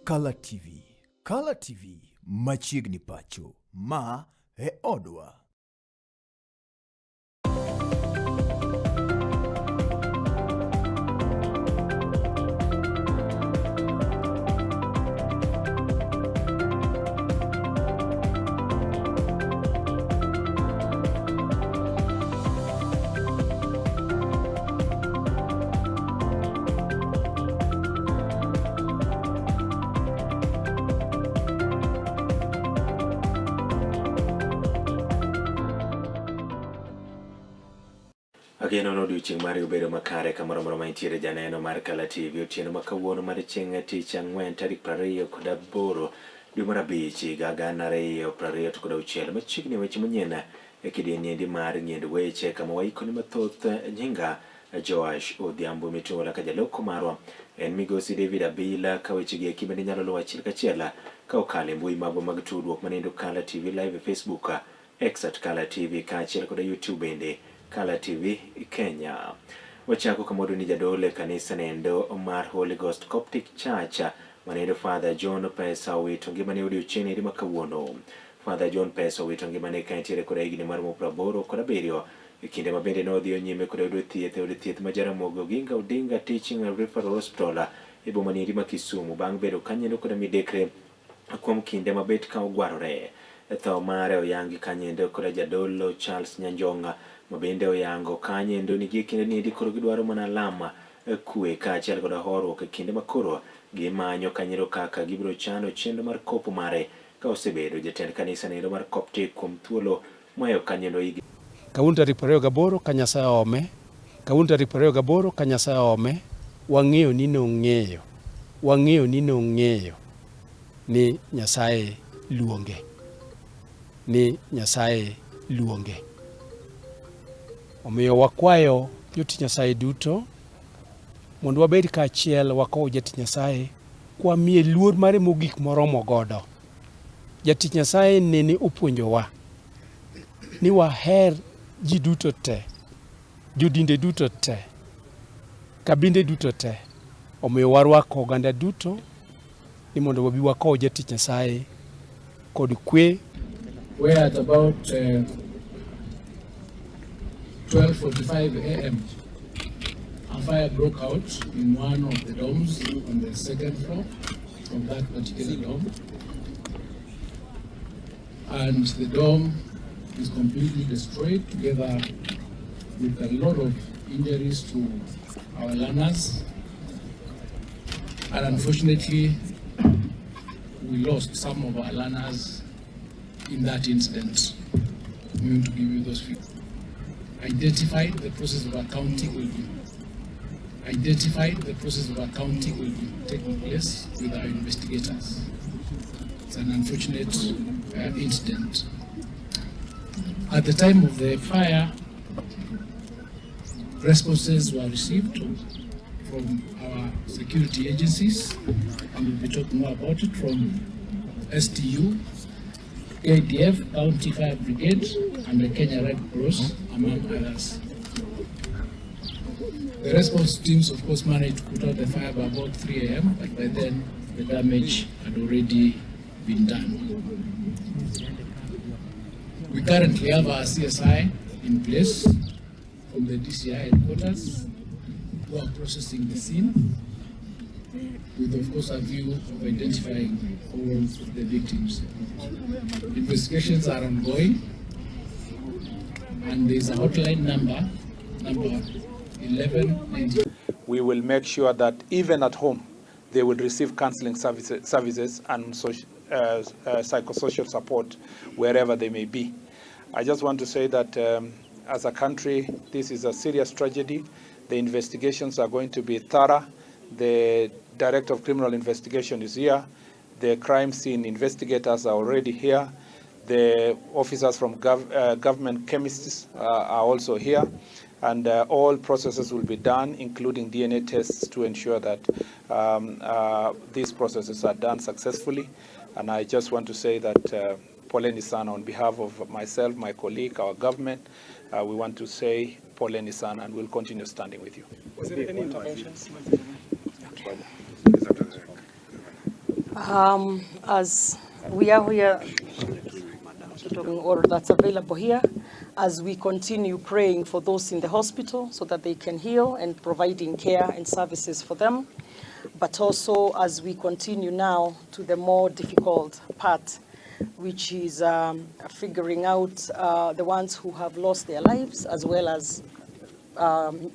Kalatvlive. Kalatvlive machiegni pacho. Ma e odwa. Ageno n'odiochieng' mar bedo makare kamoro moro mantiere janeno mar Kalatvlive otieno ma kawuono mar chieng' tich ang'wen tarik 28 dwe mar abich higa 2026 machiegni weche manyien e kidieny mar ng'end weche kama waikoni mathoth nyinga Joash Odhiambo miluongo kaka jaloko marwa en migosi David Abila ka weche gi bende nyalo luwo achiel kachiel ka okalo e mbui magwa mag tudruok manendo Kalatvlive live e Facebook, X @Kalatvlive kaachiel kod YouTube bende Kalatvlive Kenya. Wachako kamodo ni jadole kanisa nendo mar Holy Ghost Coptic Church manendo Father John Pesa owito ngimane odiochieng' eri makawuono. Father John Pesa owito ngimane ka entiere kod higni mar 87 e kinde ma bende nodhi nyime kod od thieth ma Jaramogi Oginga Odinga Teaching and Referral Hospital e boma ni ma Kisumu bang' bedo kanyendo kod midekre kuom kinde mabet ka ogwarore. Tho mare oyangi kanyendo kod jadolo Charles Nyanjonga mabende oyango kanyendo ni kinde ni koro gidwaro mana lama kwe kaachiel kod horuok e kinde makoro gimanyo kanyero kaka gibiro chano chenro mar kopo mare ka osebedo jatend kanisa nendo mar Coptic kuom thuolo mayo kanyendo higi. Kawuono tarik 28 ka Nyasaye ome. Kawuono tarik 28 ka Nyasaye ome. Wang'eyo ni nong'eyo ni Nyasaye luonge. Omiyo wakwayo jotich Nyasaye duto mondo wabed kaachiel wakow jatich Nyasaye kwa miye luor mare mogik moromo godo. Jatich Nyasaye nene opuonjowa ni waher ji duto te, jodinde duto te, kabinde duto te. Omiyo warwako oganda duto ni mondo wabi wakow jatich Nyasaye kod kwe. Where at about 12:45 a.m. a fire broke out in one of the domes on the second floor of that particular dome, and the dome is completely destroyed together with a lot of injuries to our learners, and unfortunately we lost some of our learners in that incident. I'm going to give you those figures. Identified, the process of accounting will be taking place with our investigators. It's an unfortunate incident. At the time of the fire, responses were received from our security agencies, and we'll be talking more about it, from STU, KDF, County Fire Brigade, and the Kenya Red Cross, among others. The response teams, of course, managed to put out the fire by about 3 a.m., but by then the damage had already been done. We currently have our CSI in place from the DCI headquarters who are processing the scene, with, of course, a view of identifying all the victims. Investigations are ongoing, and there is a hotline number 1190. We will make sure that even at home, they will receive counseling services and psychosocial support wherever they may be. I just want to say that as a country, this is a serious tragedy. The investigations are going to be thorough. The Director of Criminal Investigation is here. The crime scene investigators are already here. The officers from government chemists are also here. And all processes will be done, including DNA tests, to ensure that these processes are done successfully. And I just want to say that poleni sana, on behalf of myself, my colleague, our government, we want to say poleni sana, and we'll continue standing with you. Was there any interventions? As we are here, or that's available here, as we continue praying for those in the hospital so that they can heal and providing care and services for them, but also as we continue now to the more difficult part, which is figuring out the ones who have lost their lives, as well as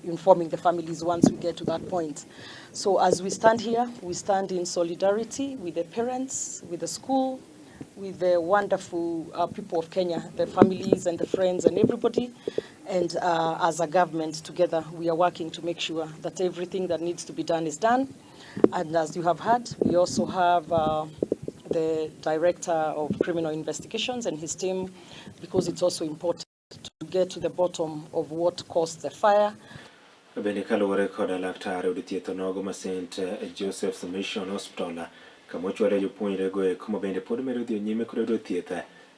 informing the families once we get to that point. So as we stand here, we stand in solidarity with the parents, with the school, with the wonderful people of Kenya, the families and the friends and everybody. And as a government together, we are working to make sure that everything that needs to be done is done. And as you have heard, we also have the Director of Criminal Investigations and his team, because it's also important to get to the bottom of what caused the fire. Bende kaluwore koda laktar od thieth onogo ma St. Joseph's Mission Hospital kama chwalo jopuonjre go kuma bende pod medo dhi nyime kod yudo thieth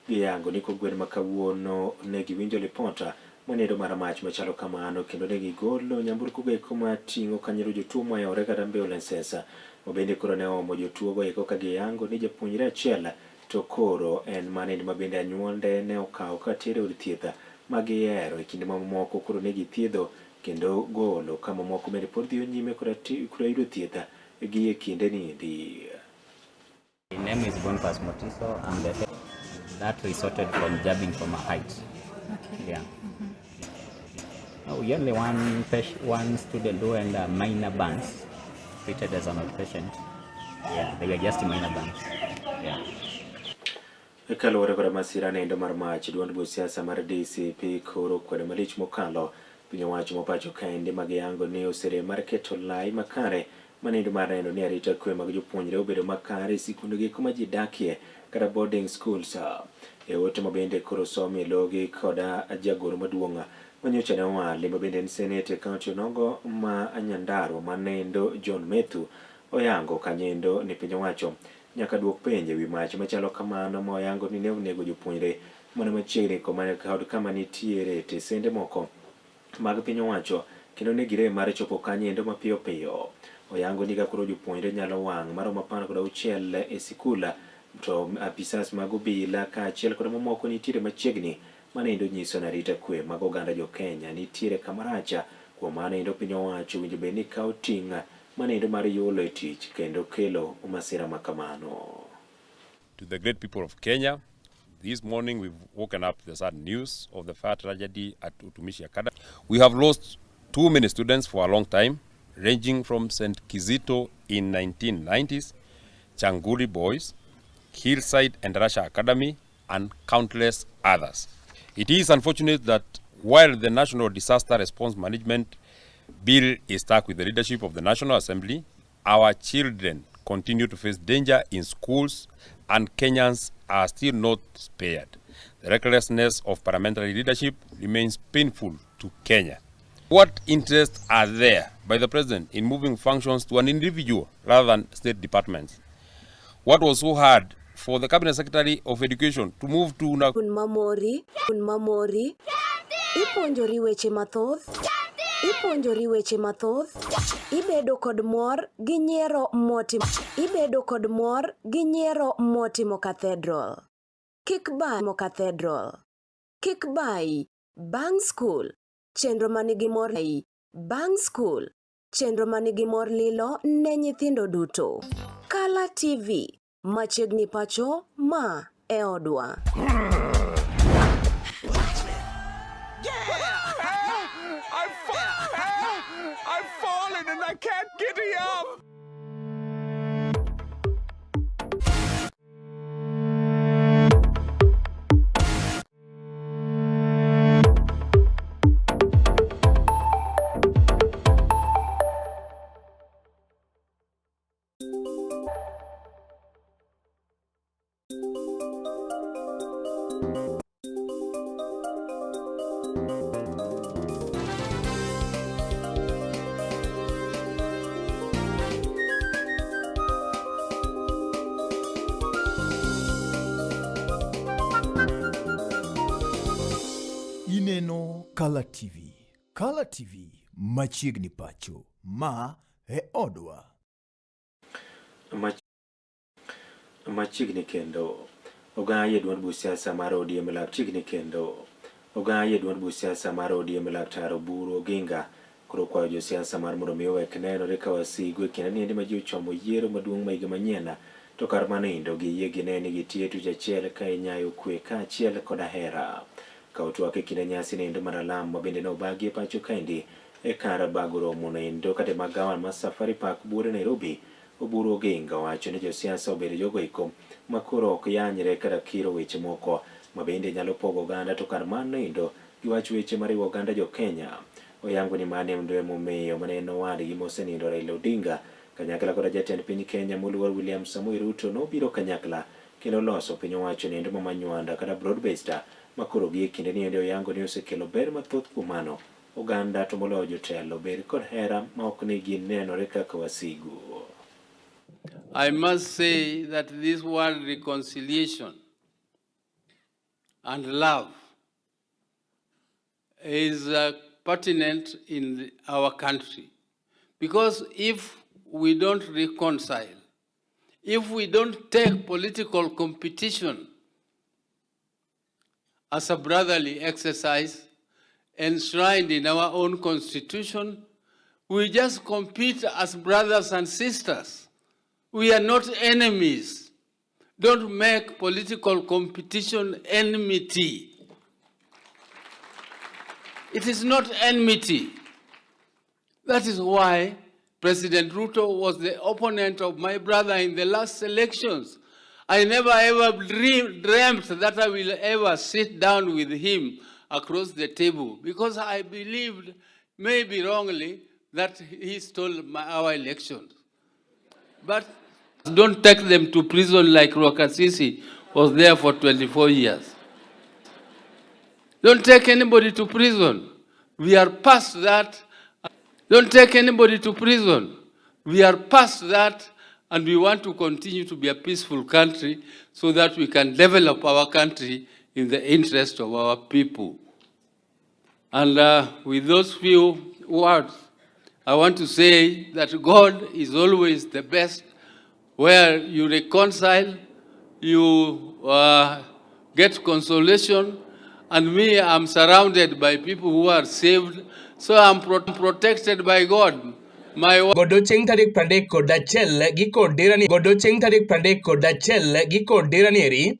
giyango ni kogwen ma kawuono ne giwinjo lipota manedo mar mach machalo kamano kendo ne gigolo nyamburko go kuma ting'o kanyo jotuo moyawore kata ambulances mabende koro ne omo jotuo go ka giyango ni japuonjre achiel to koro en manene mabende anyuonde ne okawo ka tere od thieth magihero e kinde mamoko koro ne githiedho kendo golo kama moko bende pod dhi nyime kod yudo thieth gi e kinde ni. My name is Boniface Motiso. I'm the head that resulted from jabbing from a height. Okay. Yeah. No, we only one student who had minor burns, treated as an outpatient. Yeah, they were just minor burns. Yeah. Kaluwore kod masira nendo mar mach, duond buch siasa mar DCP koro kwedo malich mokalo piny owacho mopacho kaendi magiyango ni osere mar keto lai makare manendo mar neno ni arita kwe mag jopuonjre obedo makare sikundegi kuma ji dakie kata boarding schools. E ote mabende koro somi logi koda jagoro maduong' manyocha ne owali mabende en senete kaunti onogo ma Nyandarua manendo John Methu oyango kanyendo ni piny owacho nyaka duok penje wi mach machalo kamano moyango ni ne onego jopuonjre mana machiegni kama nitiere tesende moko mag piny owacho kendo ne gire mar chopo kanyendo mapiyo piyo. Oyango ni koro jopuonjre nyalo wang' maromo 16 e sikula to apisas mag obila kaachiel kod mamoko nitiere machiegni manendo nyiso na arita kwe mag oganda jo Kenya nitiere kamaracha kuom manendo piny owacho winjo bed ni kawo ting' manendo mar yulo e tich kendo kelo masira makamano. To the great people of Kenya, this morning we've woken up to the sad news of the fire tragedy at Utumishi Academy. We have lost too many students for a long time, ranging from St. Kizito in 1990s, Changuri Boys, Hillside and Russia Academy, and countless others. It is unfortunate that while the National Disaster Response Management Bill is stuck with the leadership of the National Assembly, our children continue to face danger in schools and Kenyans are still not spared. The recklessness of parliamentary leadership remains painful to Kenya. What interests are there by the President in moving functions to an individual rather than state departments? What was so hard for the Cabinet Secretary of Education to move to... Kun mamori, iponjori weche mathoth, ibedo kod mor gi nyiero motimo Cathedral. Kickby, Bang School, chenro manigi mor lilo ne nyithindo duto. Kala TV, machiegni pacho ma e odwa. I've fallen and I can't get up. Ineno Kala TV. Kala TV machiegni pacho ma e odwa. machiegni kendo ogaye duond busiasa mar ODM machiegni kendo ogaye duond busiasa mar ODM Laktar Oburu Oginga koro kwayo josiasa mar mondo mi owek nenore ka wasigu e kinde niendi ma ji ochomo yiero maduong' ma higa manyien to kar manindo gi yie gine ni gitie tich achiel ka inyayo kwe ka achiel koda hera ka otwak e kinde nyasi nindo mar alam ma bende nobagi e pacho kaendi e kar bago romo nindo kata magawa ma Safari Park Bure Nairobi. Oburu Oginga wacho ni josiasa obedo jogo iko ma koro ok yanyre kata kiro weche moko ma bende nyalo pogo oganda to kar manindo giwacho weche mariwo oganda jo Kenya. Oyango ni mane mdo momiyo maneno wadgi mosenindo Raila Odinga kanyakla koda jatend piny Kenya moluor William Samoei Ruto nobiro kanyakla kendo loso piny owacho nindo ma manywanda kata broad-based makoro gi kinde nindo oyango ni osekelo ber mathoth kuom mano oganda to moloyo jotelo ber kod hera ma ok ni ginenore kaka wasigu. I must say that this word reconciliation and love is pertinent in our country. Because if we don't reconcile, if we don't take political competition as a brotherly exercise enshrined in our own constitution, we just compete as brothers and sisters. We are not enemies. Don't make political competition enmity. It is not enmity. That is why President Ruto was the opponent of my brother in the last elections. I never ever dreamt that I will ever sit down with him across the table because I believed, maybe wrongly, that he stole our elections. But don't take them to prison like Rwakasisi was there for 24 years. Don't take anybody to prison. We are past that. Don't take anybody to prison. We are past that, and we want to continue to be a peaceful country so that we can develop our country in the interest of our people. And with those few words, I want to say that God is always the best. Where you reconcile, you get consolation, and me, I'm surrounded by people who are saved, so I'm protected by God. Godo cheng tarik 31 gi kod dirani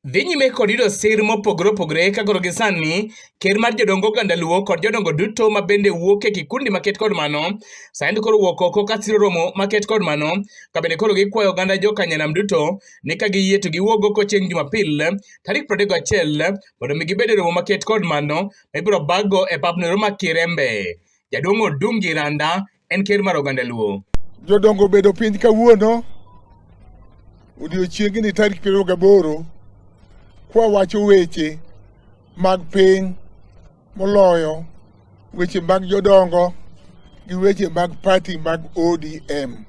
dhi nyime kod yudo sir mopogore opogore ka koro gisani ker mar jodongo oganda luo kod jodongo duto ma bende wuok e kikundi maket kod mano sani koro wuok oko ka siro romo maket kod mano ka bende koro gikwayo oganda jo Kanyanam duto ni ka giyie to giwuok oko chieng' Jumapil tarik 31 mondo mi gibed e romo maket kod mano ma ibiro bago e pap Nairobi ma Kirembe. Jaduong' Odungi Randa en ker mar oganda luo. Jodongo bedo piny kawuono odiochiengni tarik 28 kwa wacho weche mag piny moloyo weche mag jodongo gi weche mag party mag ODM.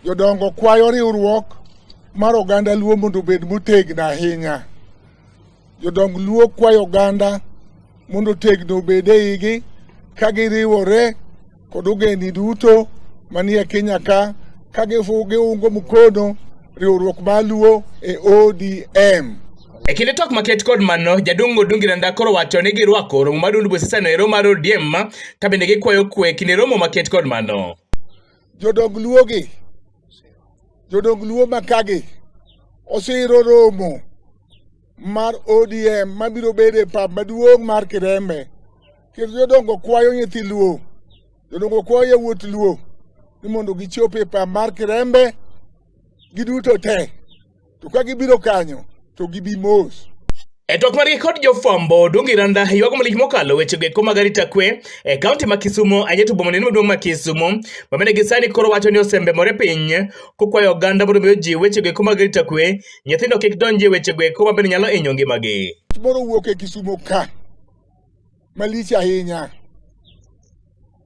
Jodongo kwayo riwruok mar oganda luo mondo obed motegno ahinya. Jodong luo kwayo oganda mondo tegno obed eigi ka giriwore kod ogendni duto manie Kenya ka giungo mkono riwruok mar luo e ODM. E kinde tok maket kod mano, jaduong' Odungi Randa koro wacho ni girwako romo mar duond busiasa no ero mar ODM ka bende gikwayo kwe kinde romo maket kod mano. Jodong luo makagi osiro romo mar ODM mabiro bedo e pap maduong' mar Kirembe. Kendo jodongo kwayo nyithi luo, jodongo kwayo yawuot luo ni mondo gichop e pap mar Kirembe giduto te. To ka gibiro kanyo to gibi mos. E tok margi kod jofwambo, Odungi Randa yuago malich mokalo weche go mag arita kwe e kaunti ma Kisumu ajeto bomane maduong' ma Kisumu bamene gisani koro wacho ni osembe more piny kokwayo oganda mondo miyo ji weche go mag arita kwe nyithindo kik donje weche go mabende nyalo hinyo ngimagi. Moro wuok e Kisumu ka malich ahinya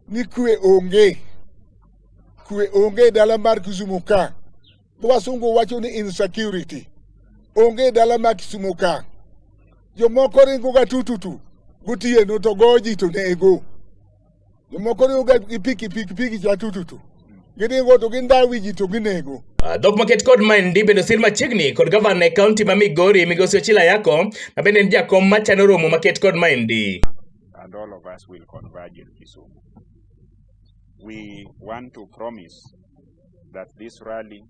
ni kwe onge dala mar Kisumu ka. Wasungu wacho ni insecurity onge dala mar Kisumu ka. Jomoko ringo ga tututu gotieno to goji to nego. Jomoko ringo ga piki cha tututu Gidingo to ginda wiji to ginego. Dhok maket kod maendi bende osir machiegni kod gavana e kaunti ma Migori Migosi Ochila Yako ma bende en jakom machano romo maket kod maendi. And all of us will converge in Kisumu. We want to promise that this rally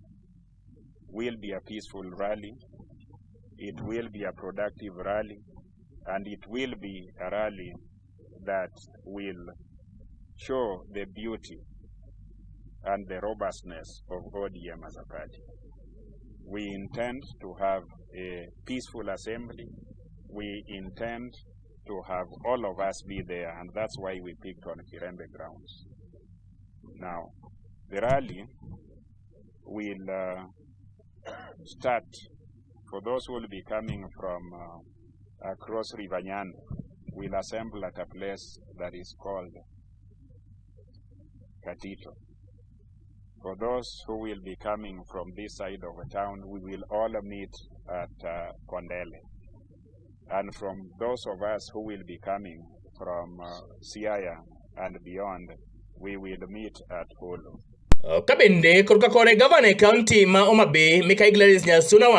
will be a peaceful rally, it will be a productive rally, and it will be a rally that will show the beauty and the robustness of ODM as a party. We intend to have a peaceful assembly. We intend to have all of us be there, and that's why we picked on Kirembe grounds. Now, the rally will start, for those who will be coming from across Wechemanyien, we'll assemble at a place that is called Katito. For those who will be coming from this side of the town, we will all meet at Kondele. And from those of us who will be coming from Siaya and beyond, we will meet at Holo. Kabende korka kore gavana e kaunti ma Homa Bay Mikael Gladys Nyasuna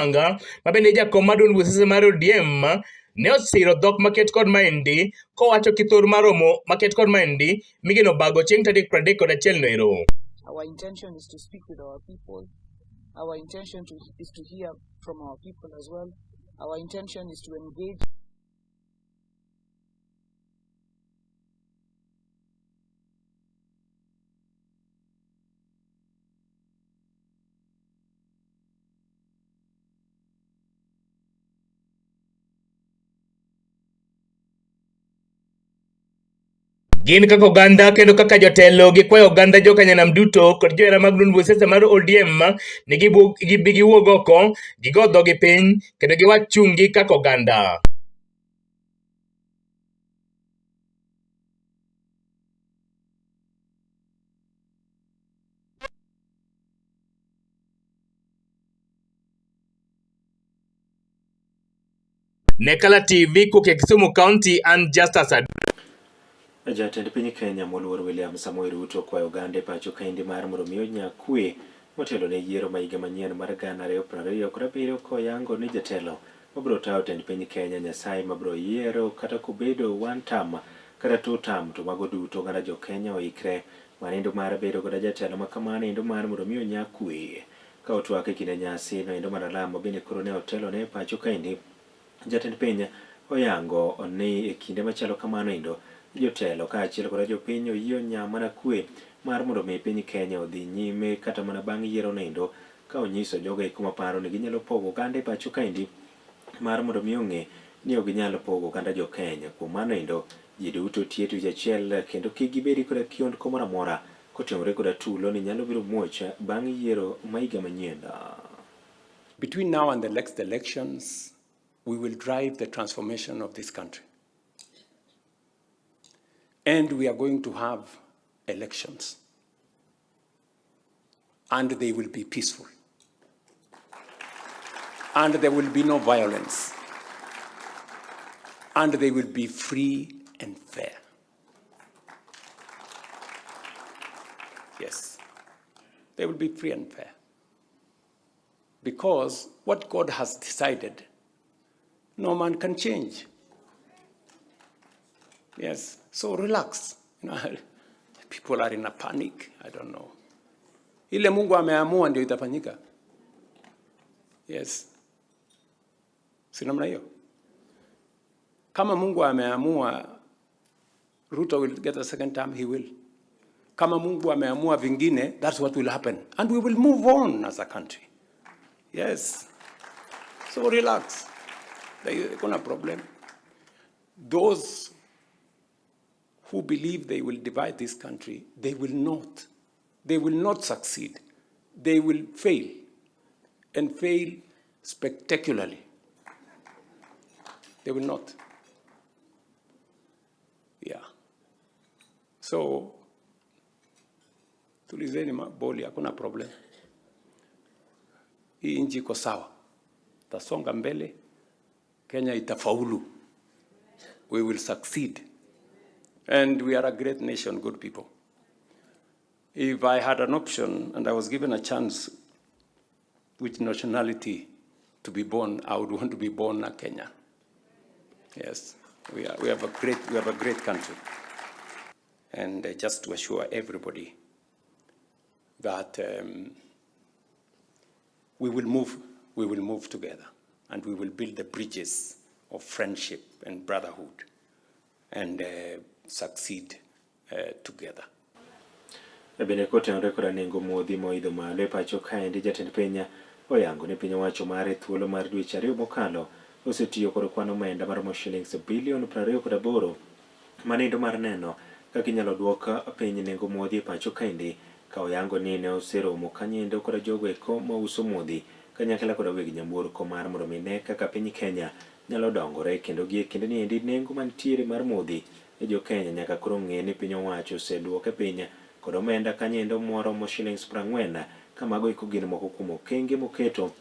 ma bende jakom maduong' Wesese mar ODM ne osiro dhok maket kod maendi kowacho kithor maromo maket kod maendi migeno bago chieng' tarik 31 noero. Our intention is to speak with our people. Our intention is to hear from our people as well. Our intention is to engage. Gin kaka oganda kendo kaka jotelo gikwayo oganda jokanyanam duto kod johera mag duond Wesese mar ODM ni giwuog oko, gigo dhogi piny kendo giwach chunggi kaka oganda. Ne Kala TV kuke Kisumu County and Justice Jatend piny Kenya moluor William Samoei Ruto kwayo oganda e pacho kaendi mar mondo omi onya kwe motelo ne yiero ma higa manyien mar 2027 koyango ni jatelo mabiro tayo tend piny Kenya Nyasaye mabiro yiero kata kobedo one term kata two term to mago duto oganda jo Kenya oikre manindo mar bedo koda jatelo ma kamano endo mar mondo omi onya kwe ka otwak e kinde nyasi no endo mar alama bende koro ne otelo ne pacho kaendi. Jatend piny oyango ni e kinde machalo kamano endo jotelo kaachiel kod jopiny oyie nya mana kwe mar mondo omi piny Kenya odhi nyime kata mana bang' yiero nendo ka onyiso jogo eko maparo ni ginyalo pogo oganda e pacho kaendi mar mondo omi ong'e ni ok ginyalo pogo oganda jo Kenya. Kuom mano endo ji duto tie tich achiel kendo kik gibedi koda kiondko moro amora kotimore koda tulo ni nyalo biro muoch bang' yiero ma higa manyien. Between now and the next elections, we will drive the transformation of this country. And we are going to have elections. And they will be peaceful. And there will be no violence. And they will be free and fair. Yes, they will be free and fair. Because what God has decided, no man can change. Yes, so relax. People are in a panic. I don't know. Ile Mungu ameamua ndio itafanyika. Yes. Si namna hiyo. Kama Mungu ameamua Ruto will get a second term, he will. Kama Mungu ameamua vingine, that's what will happen. And we will move on as a country. Yes. So relax. There is no problem. Those who believe they will divide this country, they will not. They will not succeed. They will fail, and fail spectacularly. They will not. Yeah. So, tulizeni boli, hakuna problem. Hii nchi iko sawa. Tasonga mbele. Kenya itafaulu. We will succeed. And we are a great nation, good people. If I had an option and I was given a chance which nationality to be born, I would want to be born in Kenya. Yes, we have a great country. And just to assure everybody that we will move together, and we will build the bridges of friendship and brotherhood and succeed together. Bende kotenore koda nengo modhi moidho malo e pacho kaendi, jatend piny oyango ni piny owacho mare thuolo mar dweche 2 mokalo osetiyo kod kwan omenda maromo shillings bilion 28 manindo mar neno kaka inyalo duok piny nengo modhi e pacho kaendi, ka oyango ni ne oseromo kanyendo koda jogo eko mauso modhi kanyakla koda weg nyamburko mar mondo mi ne kaka piny Kenya nyalo dongore, kendo gi kinde ni endi nengo mantiere mar modhi e jo Kenya nyaka koro ng'e ni piny owacho oseduoke piny kod omenda kanyendo moromo shillings 40, ka mago eko gin moko kuom okenge moketo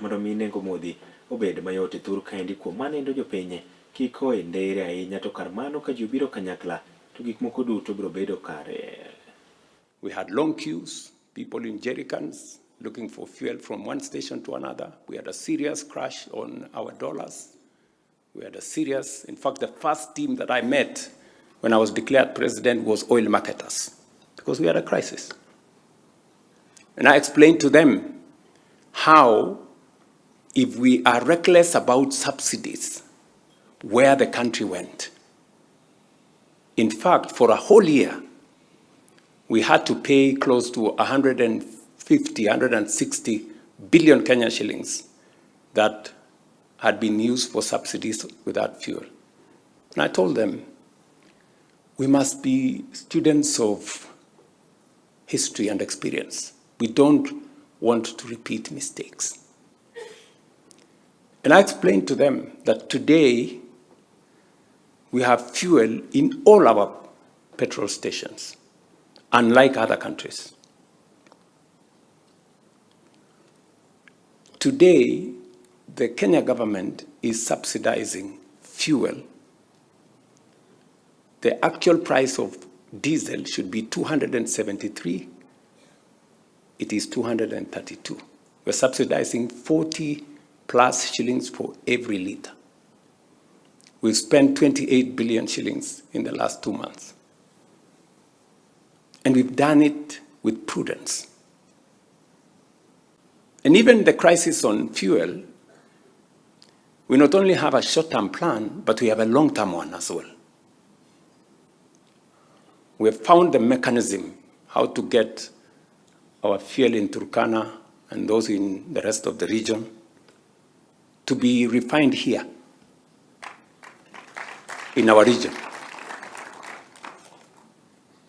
mondo mi nengo modhi obed mayot e thur kaendi. Kuom manendo jopiny kik oendere ahinya, to kar mano ka ji obiro kanyakla to gik moko duto biro bedo kare. We had long queues, people in jerrycans looking for fuel from one station to another. We had a serious crash on our dollars. We had a serious, in fact, the first team that I met when I was declared president was oil marketers, because we had a crisis. And I explained to them how, if we are reckless about subsidies, where the country went. In fact, for a whole year, we had to pay close to 160 billion Kenya shillings that had been used for subsidies without fuel. And I told them, we must be students of history and experience. We don't want to repeat mistakes. And I explained to them that today we have fuel in all our petrol stations, unlike other countries. Today, the Kenya government is subsidizing fuel. The actual price of diesel should be 273. It is 232. We're subsidizing 40 plus shillings for every liter. We've spent 28 billion shillings in the last 2 months. And we've done it with prudence. And even the crisis on fuel, we not only have a short-term plan, but we have a long-term one as well. We have found the mechanism how to get our fuel in Turkana and those in the rest of the region to be refined here in our region.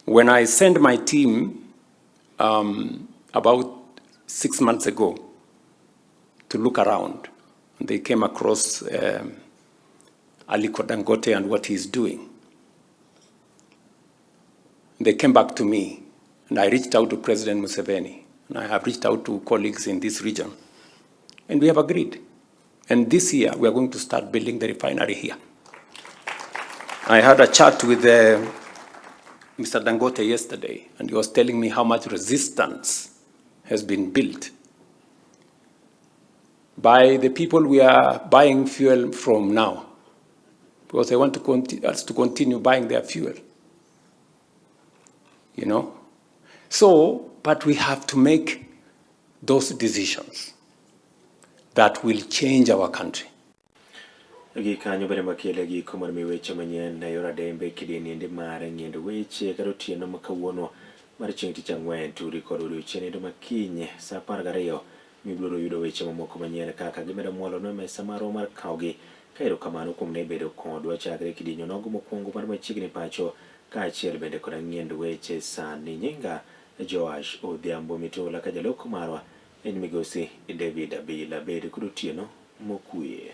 When I sent my team about 6 months ago to look around, they came across Aliko Dangote and what he's doing. They came back to me, and I reached out to President Museveni, and I have reached out to colleagues in this region, and we have agreed. And this year, we are going to start building the refinery here. I had a chat with Mr. Dangote yesterday, and he was telling me how much resistance has been built by the people we are buying fuel from now, because they want us to continue buying their fuel. You know? So, but we have to make those decisions that will change our country. Gi kanyo bende makele gi komar mi weche manyien na yora dembe kidini ende mare ngendo weche karo tieno makawuono mar chieng' tich ang'wen turi kod odiochieng' endo makinye sa 12 mibiro yudo weche mamoko manyien kaka gimedo mwalo no mesa marwa mar kawgi. Kaero kamano kuom ne bedo kodwa chakre kidinyo nogo mokwongo mar machiegni pacho kaachiel bende kod ng'endo weche sani. Nyinga Joash Odhiambo Mitola ka jaloko marwa en migosi David Abila. Bedo kod otieno mokuye.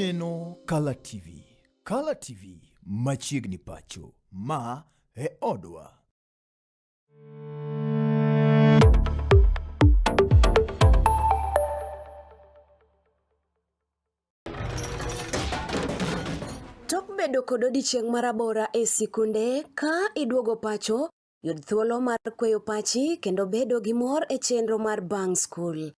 Ineno Kala TV. Kala TV machiegni pacho. Ma e odwa. Tok bedo kod odiochieng' marabora e sikunde ka iduogo pacho, yud thuolo mar kweyo pachi kendo bedo gi mor e chenro mar bang' skul.